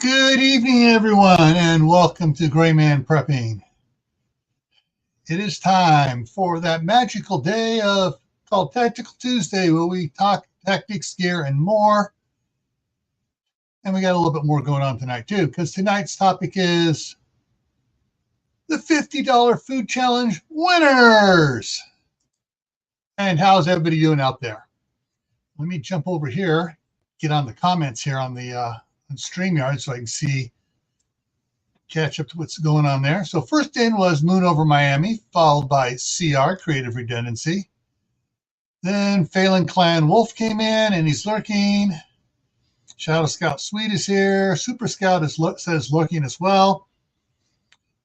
Good evening, everyone, and welcome to Gray Man Prepping. It is time for that magical day called Tactical Tuesday, where we talk tactics, gear, and more. And we got a little bit more going on tonight, too, because tonight's topic is the $50 food challenge winners. And how's everybody doing out there? Let me jump over here, get on the comments here on the on StreamYard so I can catch up to what's going on there. So first in was Moon Over Miami, followed by CR, Creative Redundancy. Then Phelan Clan Wolf came in, and he's lurking. Shadow Scout Sweet is here. Super Scout says lurking as well.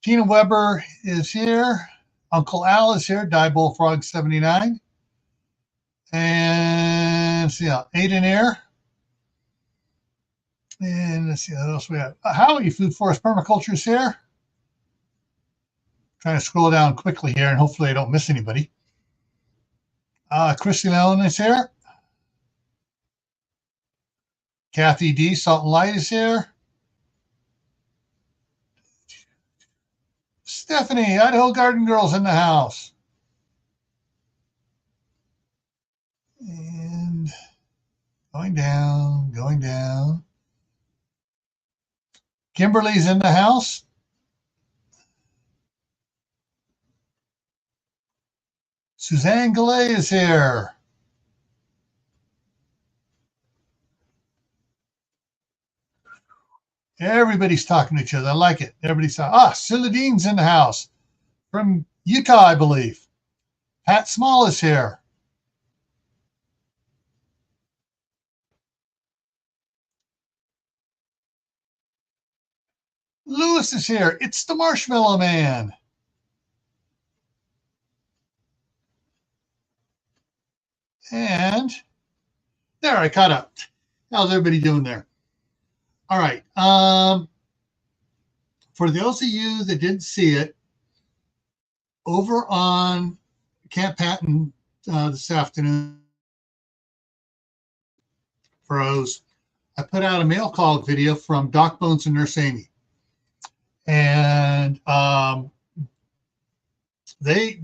Tina Weber is here. Uncle Al is here. Die Bullfrog 79. And let's see, Aiden Air. And let's see what else we have. Howdy, Food Forest Permaculture is here. Trying to scroll down quickly here, and hopefully I don't miss anybody. Christy Leon is here. Kathy D. Salt and Light is here. Stephanie, Idaho Garden Girl's in the house. And going down. Kimberly's in the house. Suzanne Galley is here. Everybody's talking to each other. I like it. Everybody's talking. Siladine's in the house from Utah, I believe. Pat Small is here. Lewis is here. It's the Marshmallow Man. And there, I caught up. How's everybody doing there? All right. For those of you that didn't see it, over on Camp Patton this afternoon, pros, I put out a mail call video from Doc Bones and Nurse Amy. And they,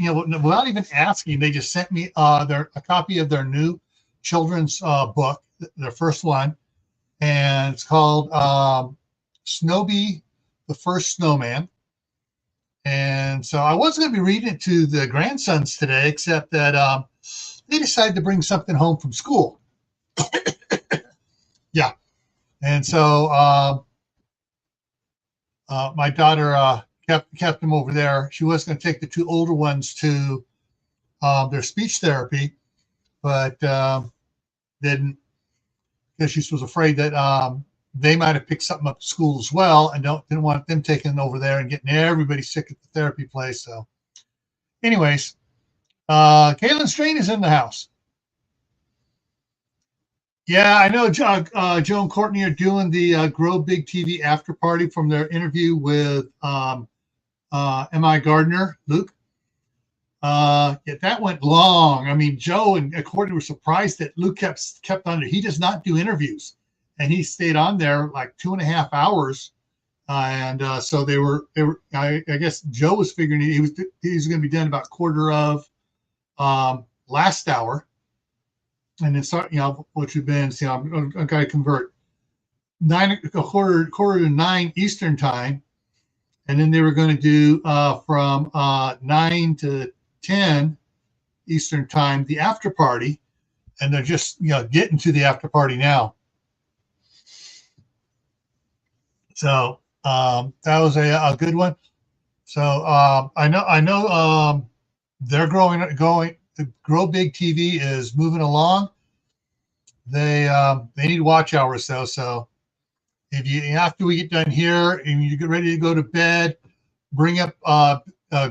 without even asking, they just sent me a copy of their new children's book, their first one, and it's called Snowbee, the First Snowman. And so I wasn't going to be reading it to the grandsons today, except that they decided to bring something home from school. Yeah. And so my daughter kept them over there. She was going to take the two older ones to their speech therapy, but didn't, because she was afraid that they might have picked something up at school as well, and didn't want them taking over there and getting everybody sick at the therapy place. So anyways, Kaylin Strain is in the house. Yeah, I know Joe and Courtney are doing the Grow Big TV after party from their interview with M.I. Gardner, Luke. That went long. I mean, Joe and Courtney were surprised that Luke kept on. He does not do interviews, and he stayed on there like 2.5 hours. And so they were. I guess Joe was figuring he was going to be done about quarter of last hour. And then start, what you've been, I'm going to convert quarter to 9 Eastern time. And then they were going to do from 9 to 10 Eastern time, the after party. And they're just, getting to the after party now. So that was a good one. So I know they're going. The Grow Big TV is moving along. They need watch hours though. So if after we get done here and you get ready to go to bed, bring up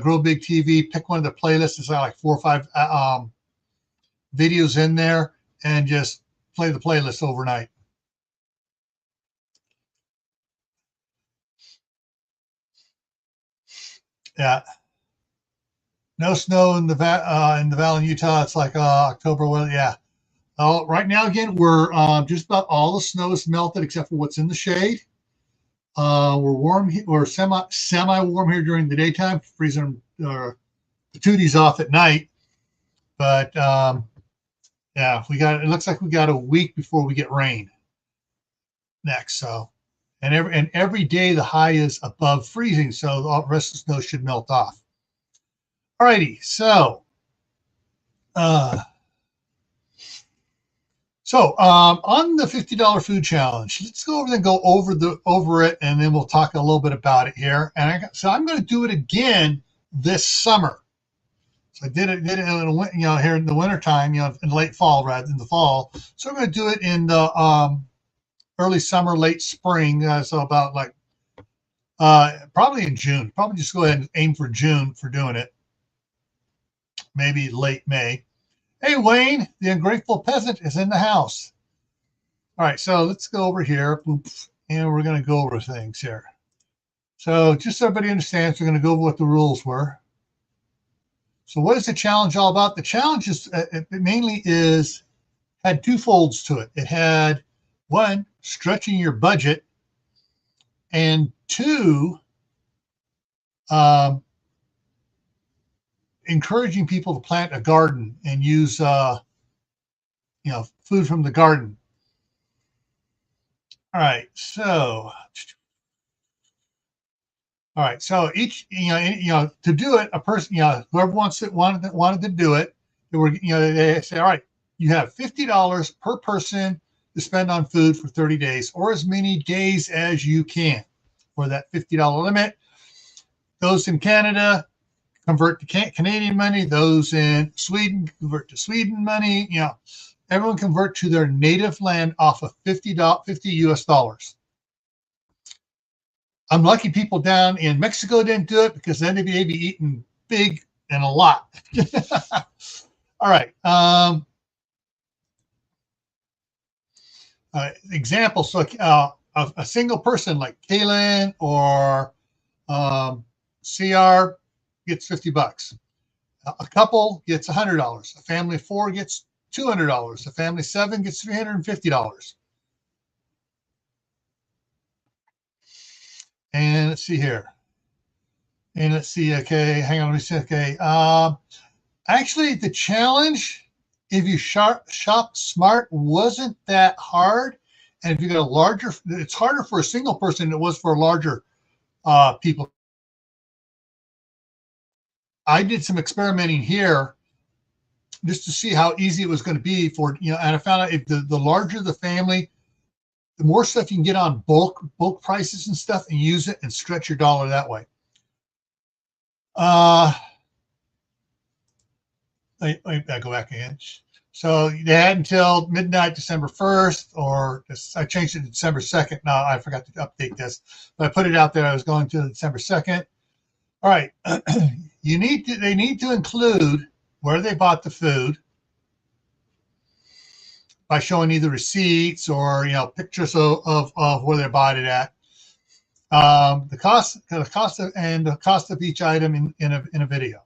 Grow Big TV, pick one of the playlists. There's like 4 or 5 videos in there, and just play the playlist overnight. Yeah. No snow in the valley in Utah. It's like October weather. Yeah. Right now, again, we're just about all the snow is melted except for what's in the shade. We're warm. We're semi warm here during the daytime, freezing the tooties off at night. But yeah, it looks like we got a week before we get rain next. So, and every day the high is above freezing, so the rest of the snow should melt off. Alrighty, so on the $50 food challenge, let's go over it, and then we'll talk a little bit about it here. And so I'm going to do it again this summer. So I did it here in the wintertime, in late fall rather than the fall. So I'm going to do it in the early summer, late spring. So about like probably in June. Probably just go ahead and aim for June for doing it. Maybe late May. Hey, Wayne, the ungrateful peasant is in the house. All right, so let's go over here. Oops, and we're going to go over things here. So just so everybody understands, we're going to go over what the rules were. So what is the challenge all about? The challenge is it mainly had two folds to it. It had one, stretching your budget, and two, encouraging people to plant a garden and use food from the garden. All right, so each to do it, a person whoever wanted to do it, they say, all right, you have $50 per person to spend on food for 30 days, or as many days as you can for that $50 limit. Those in Canada convert to Canadian money. Those in Sweden convert to Sweden money. Everyone convert to their native land off of 50 US dollars. I'm lucky people down in Mexico didn't do it, because then they'd be eating big and a lot. All right. Example. So a single person like Kaylin or CR gets $50. A couple gets $100. A family of 4 gets $200. A family of 7 gets $350. And let's see here. And let's see. Okay, hang on. Let me see. Okay. Actually, the challenge, if you shop smart, wasn't that hard. And if you got a larger, it's harder for a single person than it was for larger people. I did some experimenting here just to see how easy it was going to be for, and I found out if the larger the family, the more stuff you can get on bulk prices and stuff, and use it and stretch your dollar that way. I go back again. So they had until midnight, December 1st, or I changed it to December 2nd. Now I forgot to update this, but I put it out there. I was going to December 2nd. All right. They need to include where they bought the food by showing either receipts or pictures of where they bought it at. The cost of each item in a video.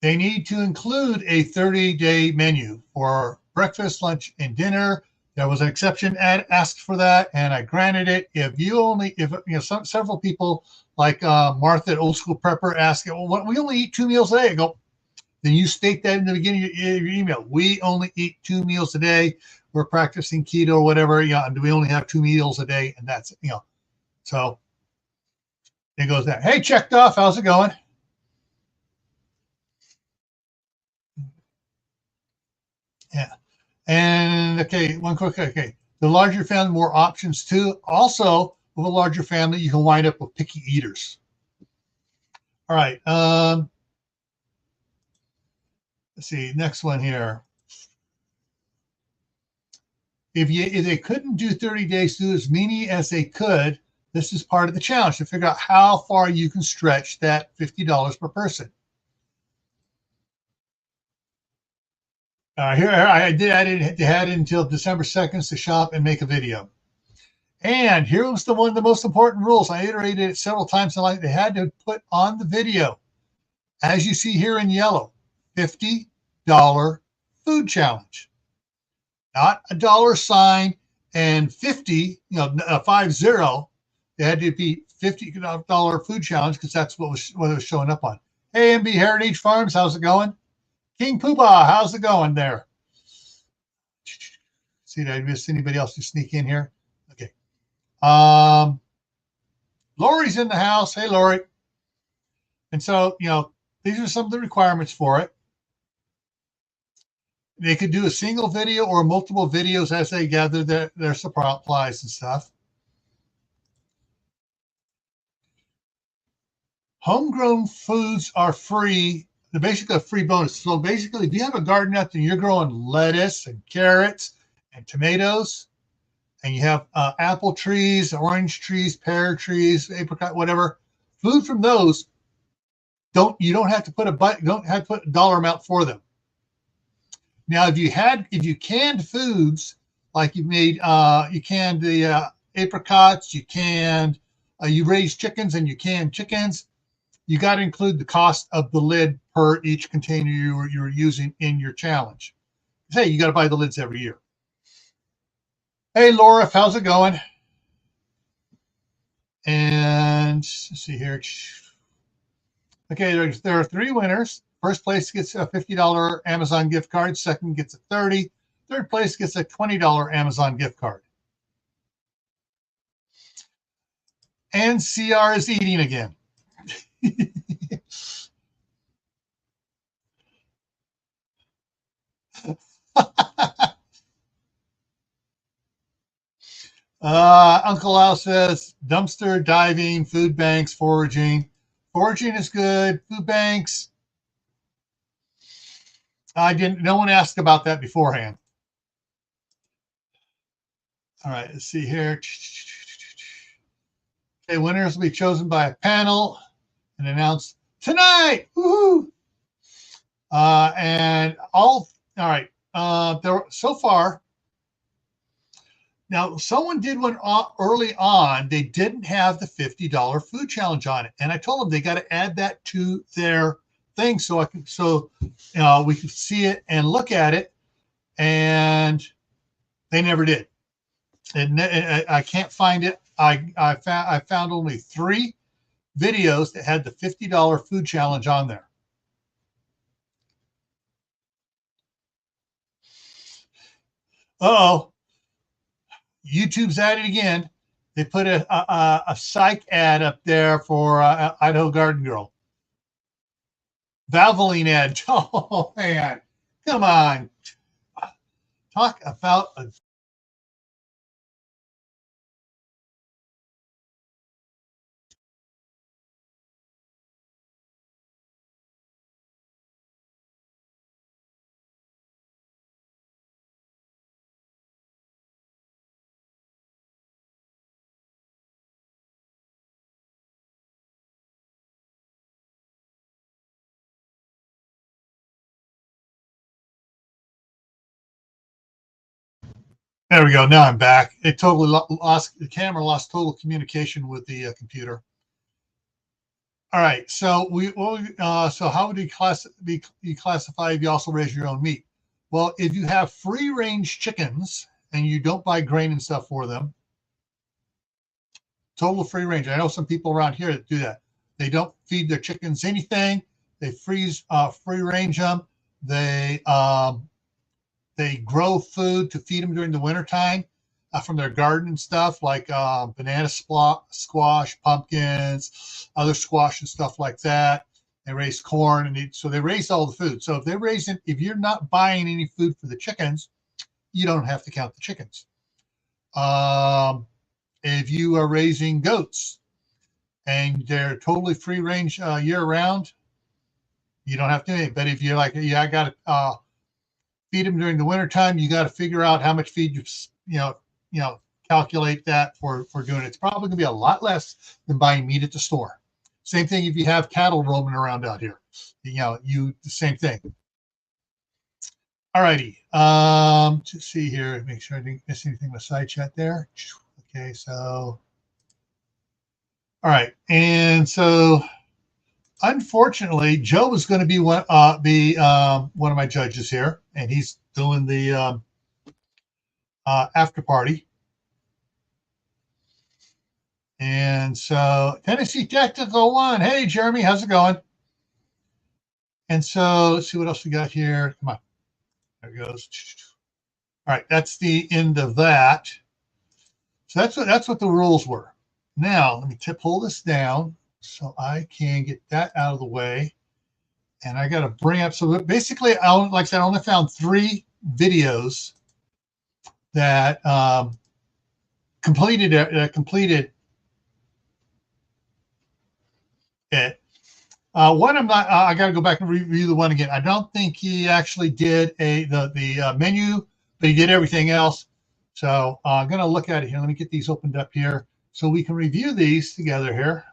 They need to include a 30-day menu for breakfast, lunch, and dinner. There was an exception asked for that, and I granted it. Several people like Martha at Old School Prepper asked, well, we only eat 2 meals a day. I go, then you state that in the beginning of your email. We only eat 2 meals a day. We're practicing keto or whatever, and we only have 2 meals a day, and that's it, So it goes there. Hey, checked off. How's it going? Yeah. And okay, the larger family, more options too. Also, with a larger family, you can wind up with picky eaters. All right. Let's see. Next one here. If they couldn't do 30 days, do as many as they could. This is part of the challenge to figure out how far you can stretch that $50 per person. Here I had until December 2nd to shop and make a video. And here was one of the most important rules. I iterated it several times. They had to put on the video, as you see here in yellow, $50 food challenge, not a dollar sign and 50, 50, it had to be $50 food challenge because that's what it was showing up on. Hey, MB Heritage Farms, how's it going? King Poobah, how's it going there? See, did I miss anybody else to sneak in here? Okay. Lori's in the house. Hey, Lori. And so, these are some of the requirements for it. They could do a single video or multiple videos as they gather their supplies and stuff. Homegrown foods are free. They're basically a free bonus. So basically, if you have a garden out there and you're growing lettuce and carrots and tomatoes, and you have apple trees, orange trees, pear trees, apricot, whatever, food from those, you don't have to put a dollar amount for them. Now, if you canned foods, like you canned the apricots, you raised chickens and you canned chickens, you got to include the cost of the lid per each container you're using in your challenge. Hey, you got to buy the lids every year. Hey, Laura, how's it going? And let's see here. Okay, there are 3 winners. First place gets a $50 Amazon gift card. Second gets a $30. Third place gets a $20 Amazon gift card. And CR is eating again. Uncle Al says dumpster, diving, food banks, foraging. Foraging is good. Food banks, no one asked about that beforehand. All right, let's see here. Okay, winners will be chosen by a panel and announced tonight. Woohoo! And all right. So far, now someone did one early on. They didn't have the $50 food challenge on it, and I told them they got to add that to their thing so we could see it and look at it, and they never did. And I can't find it. I found only 3 videos that had the $50 food challenge on there. Uh-oh. YouTube's at it again. They put a psych ad up there for Idaho Garden Girl. Valvoline ad. Oh, man. Come on. Talk about a There we go. Now I'm back. It totally lost the camera. Lost total communication with the computer. All right. So so how would you classify if you also raise your own meat? Well, if you have free range chickens and you don't buy grain and stuff for them, total free range. I know some people around here that do that. They don't feed their chickens anything. They free range them. They grow food to feed them during the wintertime from their garden and stuff, like banana squash, pumpkins, other squash and stuff like that. They raise corn, and so they raise all the food. So if you're not buying any food for the chickens, you don't have to count the chickens. If you are raising goats and they're totally free range year round, you don't have to do it. But if you're like, yeah, I got to feed them during the wintertime, you got to figure out how much feed calculate that for doing it. It's probably gonna be a lot less than buying meat at the store. Same thing if you have cattle roaming around out here. The same thing. All righty. Let's see here. Make sure I didn't miss anything with side chat there. Okay, so all right, and so unfortunately, Joe was going to be one of my judges here, and he's doing the after party. And so Tennessee Technical One. Hey, Jeremy, how's it going? And so let's see what else we got here. Come on. There it goes. All right, that's the end of that. So that's what the rules were. Now, let me pull this down so I can get that out of the way. And I got to bring up, so basically, like I said, I only found 3 videos that completed it. One I'm not. I got to go back and review the one again. I don't think he actually did the menu, but he did everything else. So I'm going to look at it here. Let me get these opened up here so we can review these together here.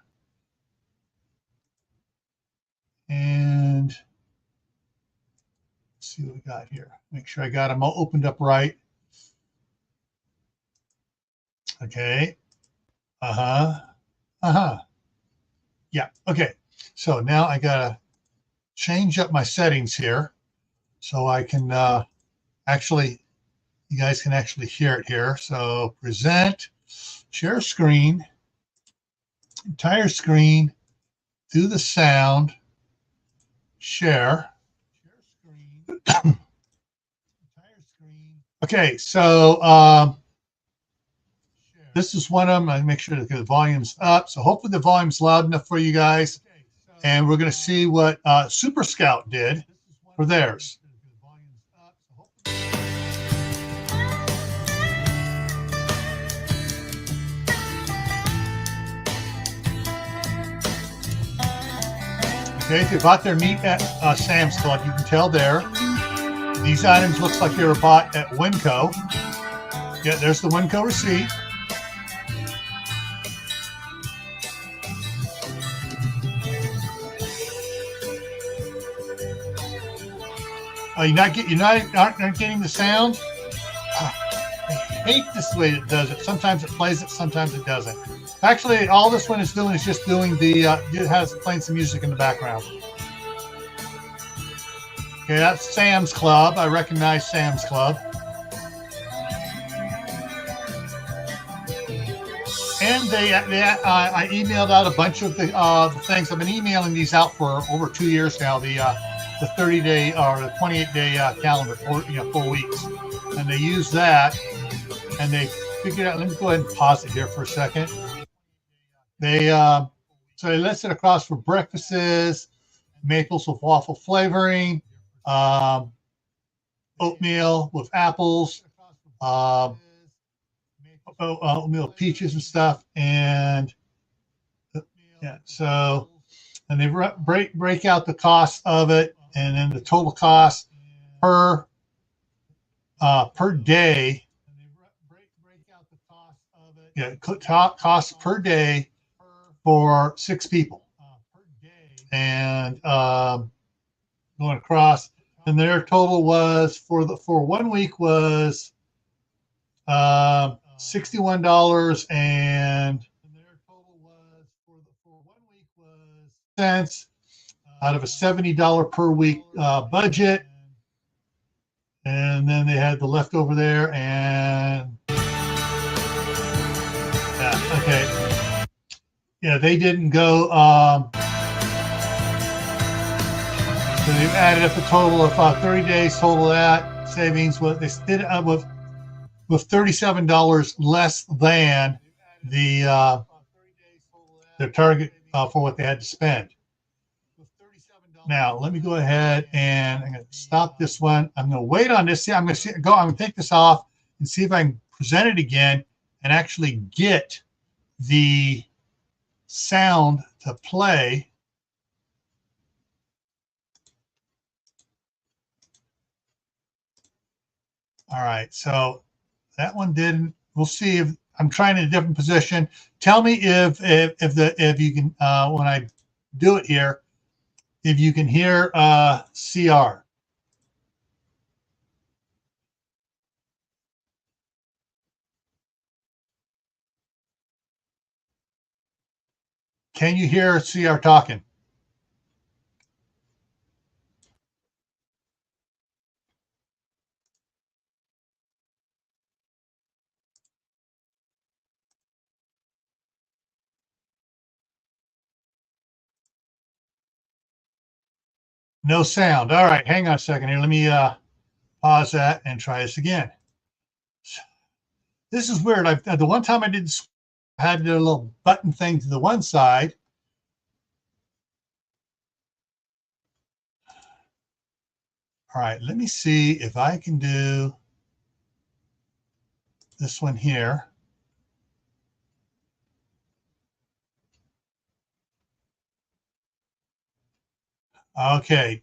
And let's see what we got here. Make sure I got them all opened up right. Okay. Yeah. Okay. So now I gotta change up my settings here so I can actually, you guys can actually hear it here. So present, share screen, entire screen, do the sound, share. Okay, so this is one of them. I make sure that the volume's up. So hopefully the volume's loud enough for you guys. And we're going to see what Super Scout did for theirs. Okay, if you bought their meat at Sam's Club, you can tell there. These items looks like they were bought at Winco. Yeah, there's the Winco receipt. Aren't getting the sound? I hate this way it does it. Sometimes it plays it, sometimes it doesn't. Actually, all this one is doing is just doing the, it has playing some music in the background. Okay, that's Sam's Club. I recognize Sam's Club. And I emailed out a bunch of the things. I've been emailing these out for over 2 years now. The 30-day or the 28-day calendar, 4 weeks, and they use that, and they figured out. Let me go ahead and pause it here for a second. They so they listed across for breakfasts, maples with waffle flavoring, oatmeal with apples, oatmeal peaches and stuff, and yeah. So, and they break out the cost of it, and then the total cost per day. Yeah, cost per day for 6 people, and going across, and their total was for 1 week was $61 and cents out of a $70 per week budget, and then they had the leftover there, and yeah, okay, yeah, they didn't go. So they added up a total of 30 days total of that savings. What they did with $37 less than the their target for what they had to spend. Now let me go ahead and I'm going to stop this one. I'm going to wait on this. See, I'm going to take this off and see if I can present it again and actually get the sound to play. All right, so that one didn't. We'll see if I'm trying in a different position. Tell me if you can when I do it here, if you can hear CR. Can you hear CR talking? No sound. All right, hang on a second here. Let me pause that and try this again. This is weird. The one time I did, I had a little button thing to the one side. All right, let me see if I can do this one here. Okay.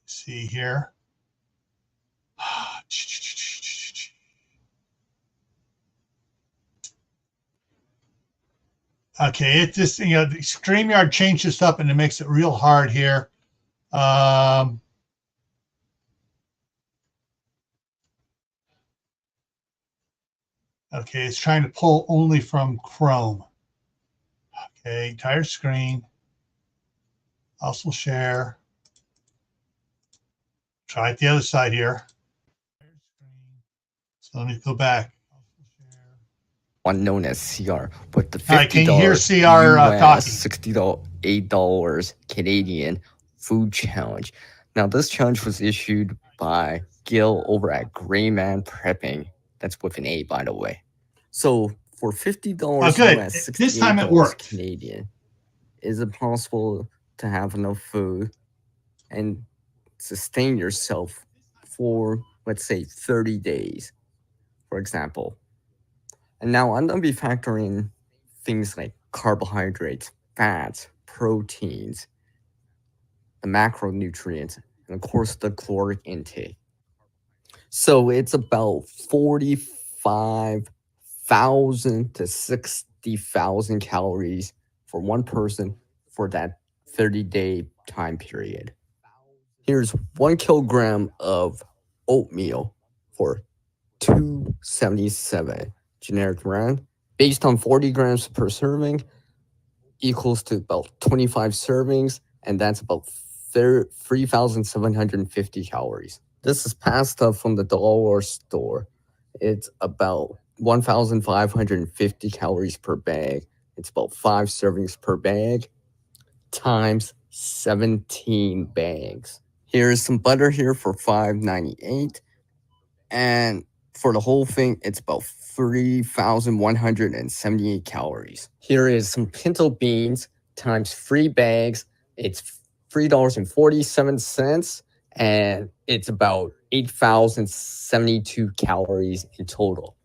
See here. Okay, it just, the StreamYard changed this up and it makes it real hard here. Okay, it's trying to pull only from Chrome. Okay, entire screen. Also share. Try it the other side here. So let me go back. One known as CR with the $50 right, can you hear CR US talking? $68 Canadian food challenge. Now this challenge was issued by Gil over at Grayman Prepping. That's with an A, by the way. So for $50 US, $68 this time it worked. Canadian, is it possible to have enough food and sustain yourself for, let's say, 30 days, for example? And now I'm going to be factoring things like carbohydrates, fats, proteins, the macronutrients, and of course the caloric intake. So it's about 45,000 to 60,000 calories for one person for that 30-day time period. Here's 1 kilogram of oatmeal for $2.77 generic brand, based on 40 grams per serving, equals to about 25 servings, and that's about 3,750 calories. This is pasta from the dollar store. It's about 1,550 calories per bag. It's about 5 servings per bag times 17 bags. Here's some butter here for $5.98, and for the whole thing, it's about 3,178 calories. Here is some pinto beans times 3 bags. It's $3.47, and it's about 8,072 calories in total.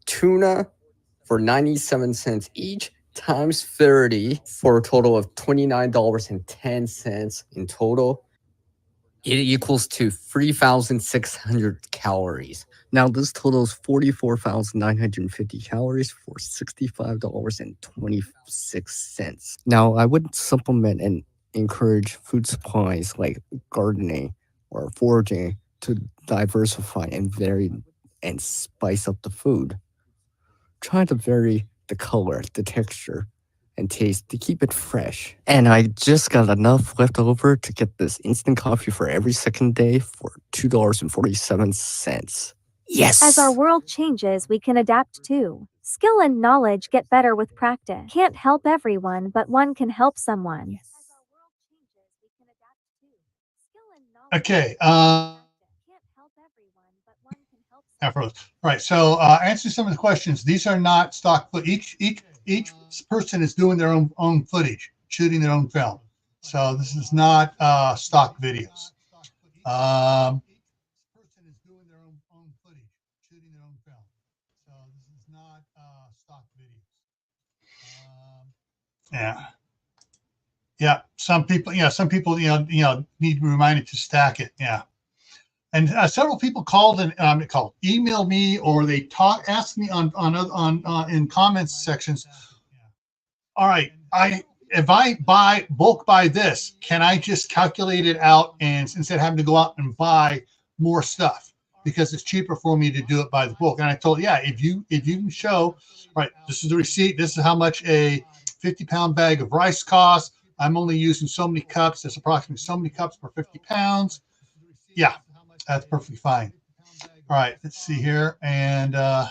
Tuna for 97 cents each times 30 for a total of $29.10 in total. It equals to 3,600 calories. Now, this totals 44,950 calories for $65.26. Now, I would supplement and encourage food supplies like gardening or foraging to diversify and vary and spice up the food. Try to vary the color, the texture, and taste to keep it fresh. And I just got enough left over to get this instant coffee for every second day for $2.47. Yes! As our world changes, we can adapt too. Skill and knowledge get better with practice. Can't help everyone, but one can help someone. Okay. Right. So answer some of the questions. These are not stock footage. Each person is doing their own footage, shooting their own film. So this is not stock videos. Yeah. Yeah. Some people, need to be reminded to stack it. Yeah. And several people called and emailed me, or they asked me on in comments sections. All right, if I bulk buy this, can I just calculate it out and instead of having to go out and buy more stuff because it's cheaper for me to do it by the bulk? And I told, yeah, if you can show, right, this is the receipt. This is how much a 50-pound bag of rice costs. I'm only using so many cups. There's approximately so many cups per 50 pounds. Yeah. That's perfectly fine. All right, let's see here. And all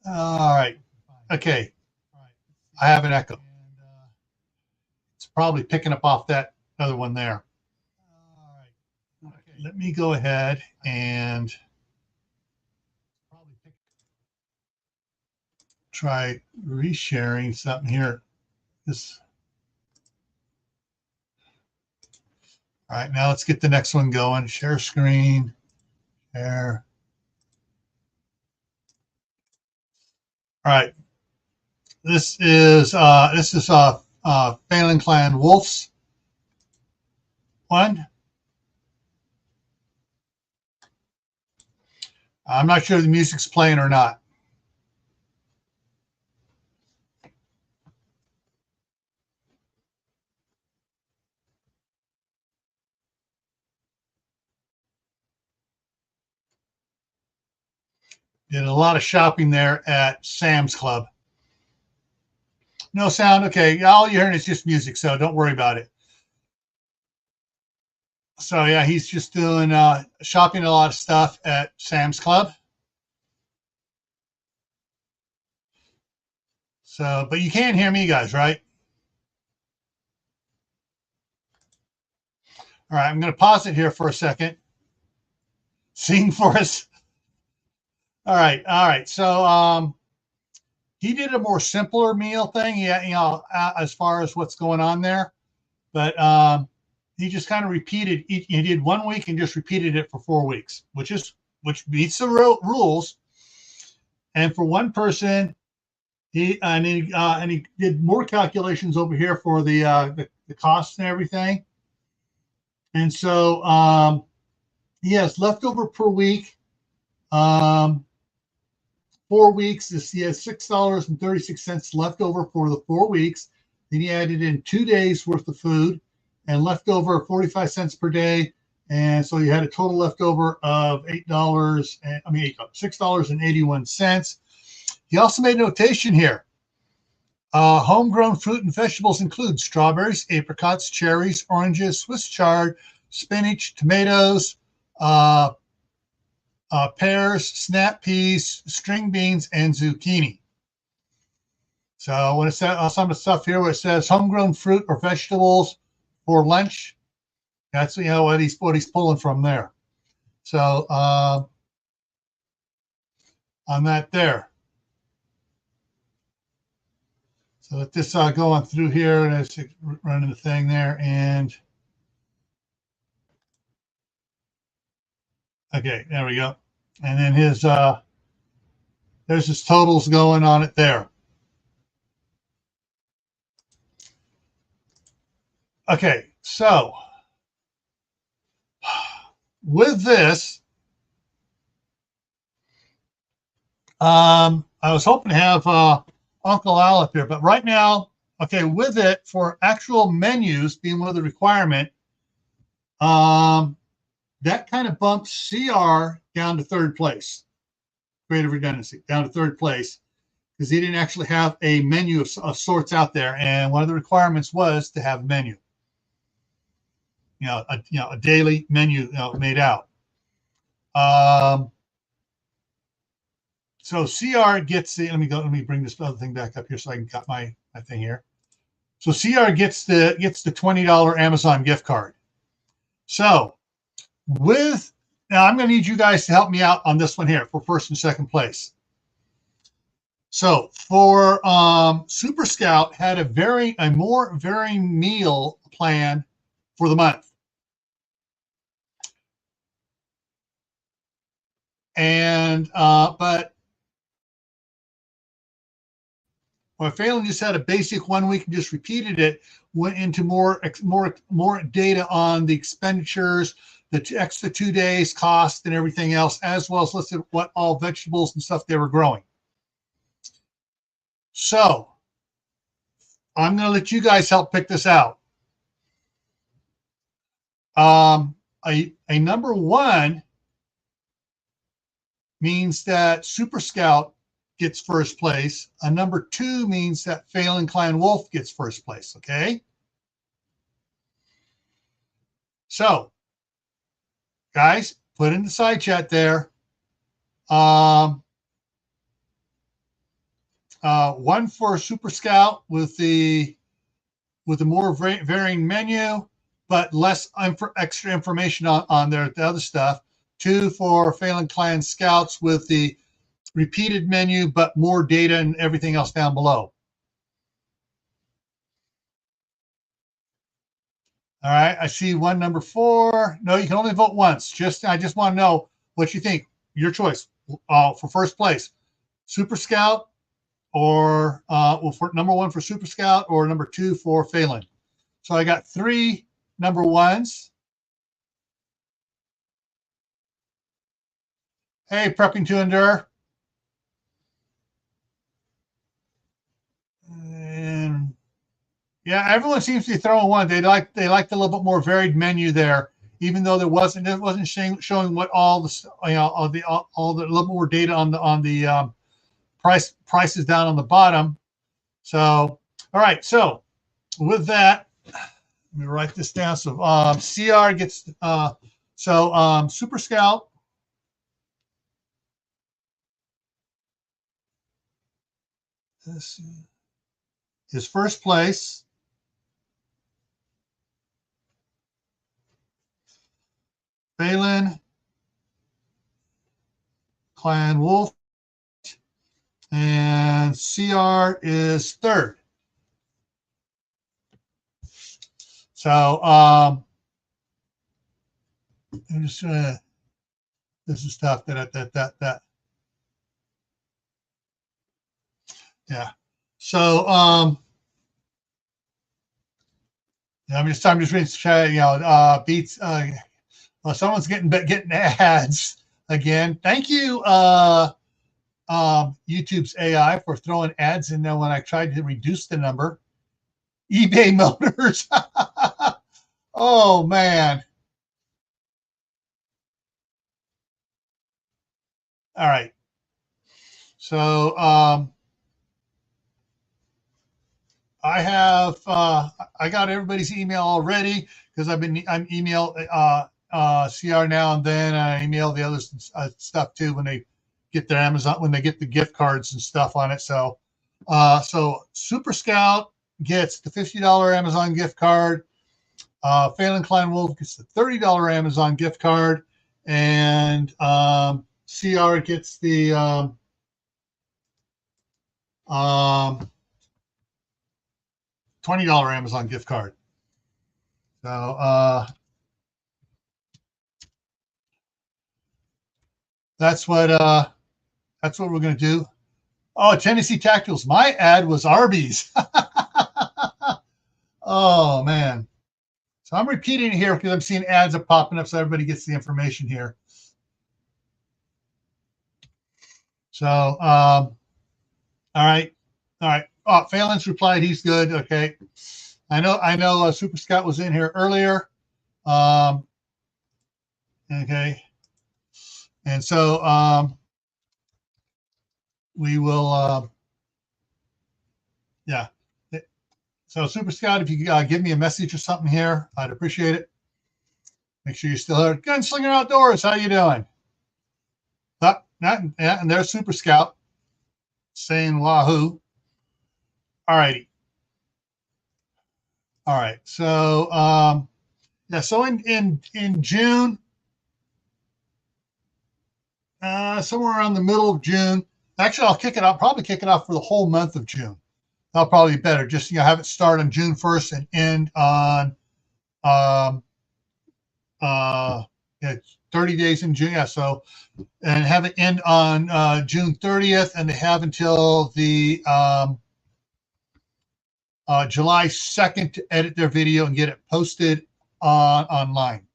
right. Okay. I have an echo. probably picking up off that other one there. All right. Okay, let me go ahead and try resharing something here. All right, now let's get the next one going. Share screen, share. All right, this is Phelan Clan Wolf's one. I'm not sure if the music's playing or not. Did a lot of shopping there at Sam's Club. No sound. Okay, all you're hearing is just music, so don't worry about it. So yeah, he's just doing shopping a lot of stuff at Sam's Club. So, but you can't hear me, guys, right? All right, I'm going to pause it here for a second. Sing for us. All right. So he did a more simpler meal thing, as far as what's going on there. But he just kind of repeated. He did 1 week and just repeated it for 4 weeks, which beats the rules. And for one person, he did more calculations over here for the costs and everything. And so he has leftover per week. 4 weeks, he has $6.36 left over for the 4 weeks. Then he added in 2 days worth of food and left over 45 cents per day. And so you had a total leftover of $6.81. He also made a notation here. Homegrown fruit and vegetables include strawberries, apricots, cherries, oranges, Swiss chard, spinach, tomatoes, pears, snap peas, string beans, and zucchini. So when it says some of the stuff here where it says homegrown fruit or vegetables for lunch, that's what he's pulling from there. So on that there. So let this going through here and it's running the thing there, and okay, there we go. And then there's his totals going on it there. Okay, so with this, I was hoping to have Uncle Al up here, but right now, okay, with it for actual menus being one of the requirement, that kind of bumps CR down to third place. Creative redundancy down to third place because he didn't actually have a menu of sorts out there, and one of the requirements was to have a menu. A daily menu made out. So CR gets the. Let me bring this other thing back up here so I can cut my thing here. So CR gets the $20 Amazon gift card. So now I'm going to need you guys to help me out on this one here for first and second place. So for Super Scout had a more varying meal plan for the month. And but Phelan just had a basic 1 week and just repeated it, went into more data on the expenditures, the extra 2 days cost and everything else, as well as listed what all vegetables and stuff they were growing. So I'm going to let you guys help pick this out. A number one means that Super Scout gets first place. A number two means that Phelan Clan Wolf gets first place. Okay. So, guys, put in the side chat there. One for Super Scout with the with a more varying menu, but less extra information on there, the other stuff. 2 for Phelan Clan Scouts with the repeated menu, but more data and everything else down below. All right, I see one, number 4. No, you can only vote once. I just want to know what you think. Your choice for first place. Super Scout, or for number 1 for Super Scout, or number 2 for Phelan. So I got 3 number 1s. Hey, Prepping to Endure. And yeah, everyone seems to be throwing one. They liked a little bit more varied menu there, even though it wasn't showing what all the all the little more data on the prices down on the bottom. So all right, so with that, let me write this down. So CR gets Super Scout. This is first place. Phelan Clan Wolf, and CR is third. So I'm just gonna. This is stuff that. Yeah. So I'm just reading chat. Beats. Well, someone's getting ads again. Thank you, YouTube's AI, for throwing ads in there when I tried to reduce the number. eBay Motors. Oh man. All right. So I have I got everybody's email already, because I'm email CR now and then. I email the other stuff too when they get their Amazon, when they get the gift cards and stuff on it. So so Super Scout gets the $50 Amazon gift card. Phelan Clan Wolf gets the $30 Amazon gift card, and CR gets the $20 Amazon gift card. So that's what we're going to do. Oh, Tennessee Tacticals. My ad was Arby's. Oh man. So I'm repeating it here because I'm seeing ads are popping up, so everybody gets the information here. So all right. Oh, Phelan's replied he's good. Okay. I know Super Scott was in here earlier. Okay. And so we will yeah. So Super Scott, if you give me a message or something here, I'd appreciate it. Make sure you're still here. Gunslinger Outdoors, how you doing? And there's Super Scout saying wahoo. All righty. All right. So yeah, so in June, somewhere around the middle of June. Actually, probably kick it off for the whole month of June. That'll probably be better. Just have it start on June 1st and end on 30 days in June. Yeah, so and have it end on June 30th, and they have until the July 2nd to edit their video and get it posted online.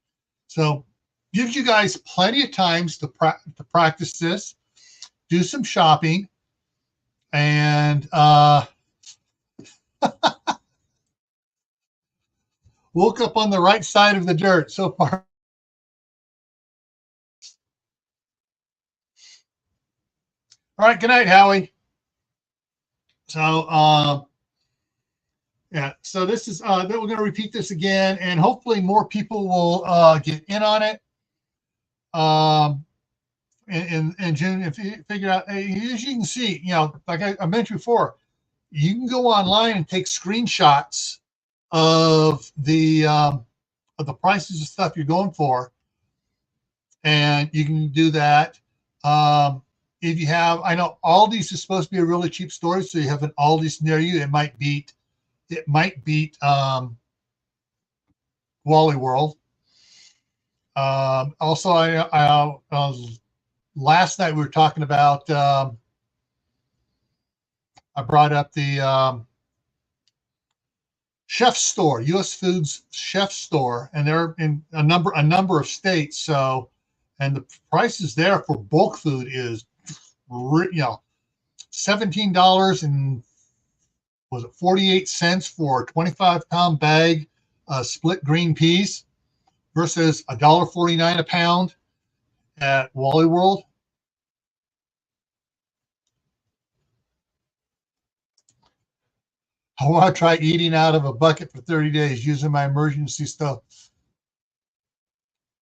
So gives you guys plenty of times to practice this, do some shopping, and woke up on the right side of the dirt so far. All right, good night, Howie. So yeah, so this is we're going to repeat this again, and hopefully more people will get in on it. In June, if you figure out, as you can see, like I mentioned before, you can go online and take screenshots of the prices of stuff you're going for, and you can do that. If you have, I know Aldi's is supposed to be a really cheap store, so you have an Aldi's near you. It might beat Wally World. Also, last night we were talking about. I brought up the Chef Store, U.S. Foods Chef Store, and they're in a number of states. So, and the prices there for bulk food is, $17 and was it 48 cents for a 25-pound bag of split green peas versus $1.49 a pound at Wally World. I want to try eating out of a bucket for 30 days using my emergency stuff.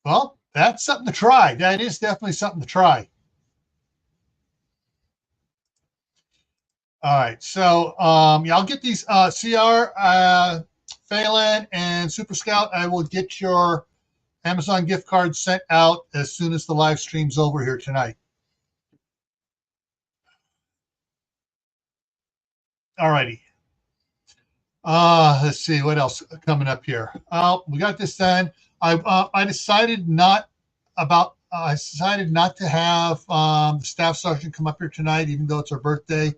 Well, that's something to try. That is definitely something to try. All right, so yeah, I'll get these CR, Phelan, and Super Scout. I will get your Amazon gift cards sent out as soon as the live stream's over here tonight. All righty. Let's see what else coming up here. We got this done. I decided not to have the staff sergeant come up here tonight, even though it's her birthday.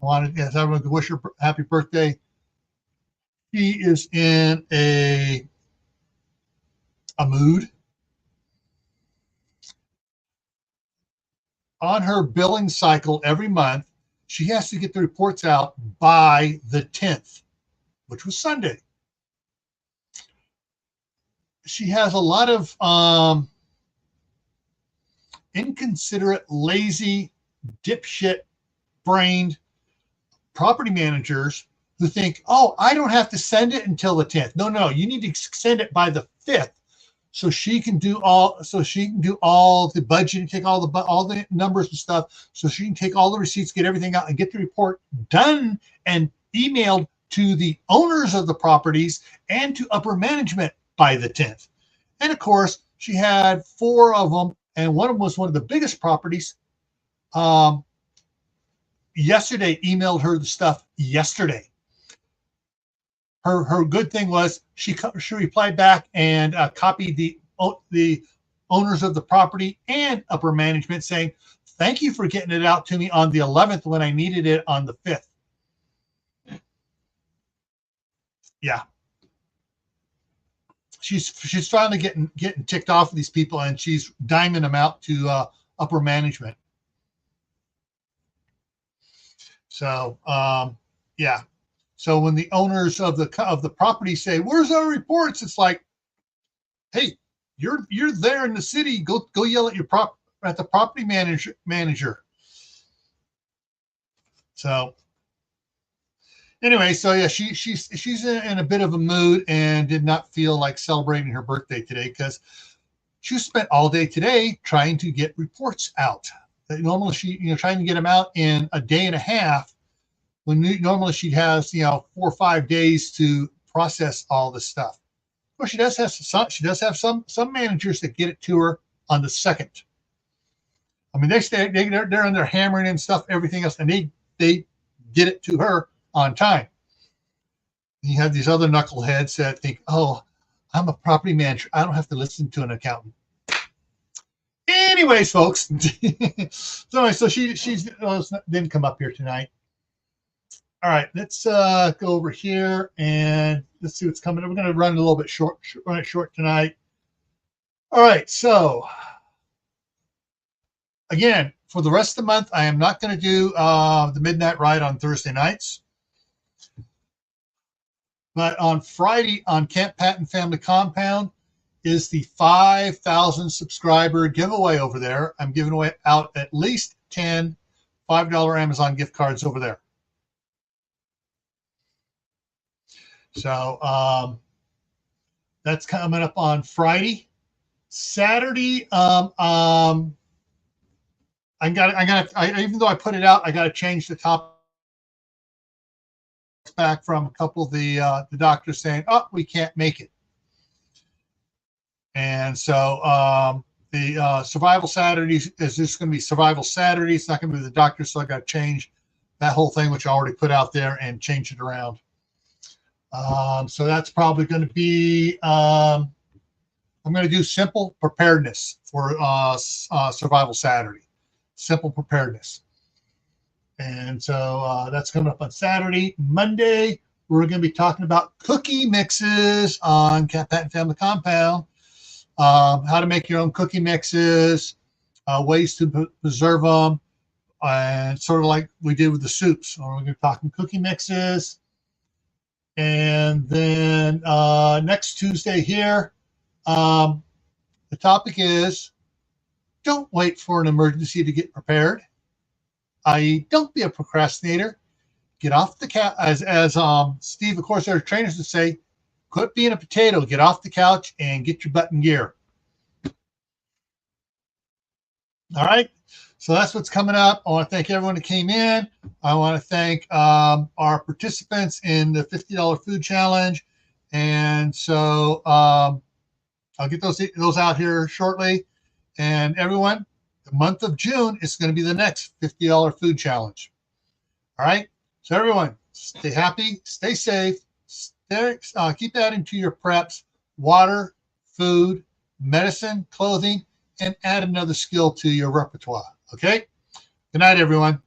I wanted everyone to wish her happy birthday. She is in a mood. On her billing cycle every month, she has to get the reports out by the 10th, which was Sunday. She has a lot of inconsiderate, lazy, dipshit-brained property managers who think, oh, I don't have to send it until the 10th. No, you need to send it by the 5th so she can do all the budget, take all the numbers and stuff, so she can take all the receipts, get everything out, and get the report done and emailed to the owners of the properties and to upper management by the 10th. And of course, she had 4 of them, and one of them was one of the biggest properties. Yesterday, emailed her the stuff yesterday. Her good thing was she replied back and copied the owners of the property and upper management saying, thank you for getting it out to me on the 11th when I needed it on the 5th. Yeah. She's finally getting ticked off of these people, and she's diming them out to upper management. So yeah. So when the owners of the property say, "Where's our reports?" It's like, hey, you're there in the city. Go yell at the property manager. So anyway, so yeah, she's in a bit of a mood and did not feel like celebrating her birthday today because she spent all day today trying to get reports out. Normally she trying to get them out in a day and a half, when normally she has 4 or 5 days to process all this stuff. Well, she does have some managers that get it to her on the 2nd. I mean, they're in there hammering and stuff, everything else, and they get it to her on time. And you have these other knuckleheads that think, oh, I'm a property manager, I don't have to listen to an accountant. Anyways, folks. So she didn't come up here tonight. All right, let's go over here and let's see what's coming. We're going to run a little bit short tonight. All right, so again, for the rest of the month, I am not going to do the midnight ride on Thursday nights. But on Friday on Camp Patton Family Compound is the 5,000 subscriber giveaway over there. I'm giving away out at least 10 $5 Amazon gift cards over there. So that's coming up on Friday. Saturday, even though I put it out, I got to change the top back from a couple of the doctors saying, "Oh, we can't make it." And so the Survival Saturdays is just going to be Survival Saturday. It's not going to be the doctor, so I got to change that whole thing, which I already put out there, and change it around. So that's probably going to be, I'm going to do simple preparedness for Survival Saturday. Simple preparedness. And so that's coming up on Saturday. Monday, we're going to be talking about cookie mixes on Cat Pat and Family Compound. How to make your own cookie mixes, ways to preserve them, and sort of like we did with the soups. We're going to be talking cookie mixes. And then next Tuesday here, the topic is don't wait for an emergency to get prepared. I.e., don't be a procrastinator. Get off the couch, as Steve, of course, our trainers would say, quit being a potato, get off the couch and get your butt in gear. All right. So that's what's coming up. I want to thank everyone that came in. I want to thank our participants in the $50 food challenge. And so I'll get those out here shortly. And everyone, the month of June is going to be the next $50 food challenge. All right. So everyone, stay happy, stay safe, keep adding to your preps: water, food, medicine, clothing, and add another skill to your repertoire. Okay. Good night, everyone.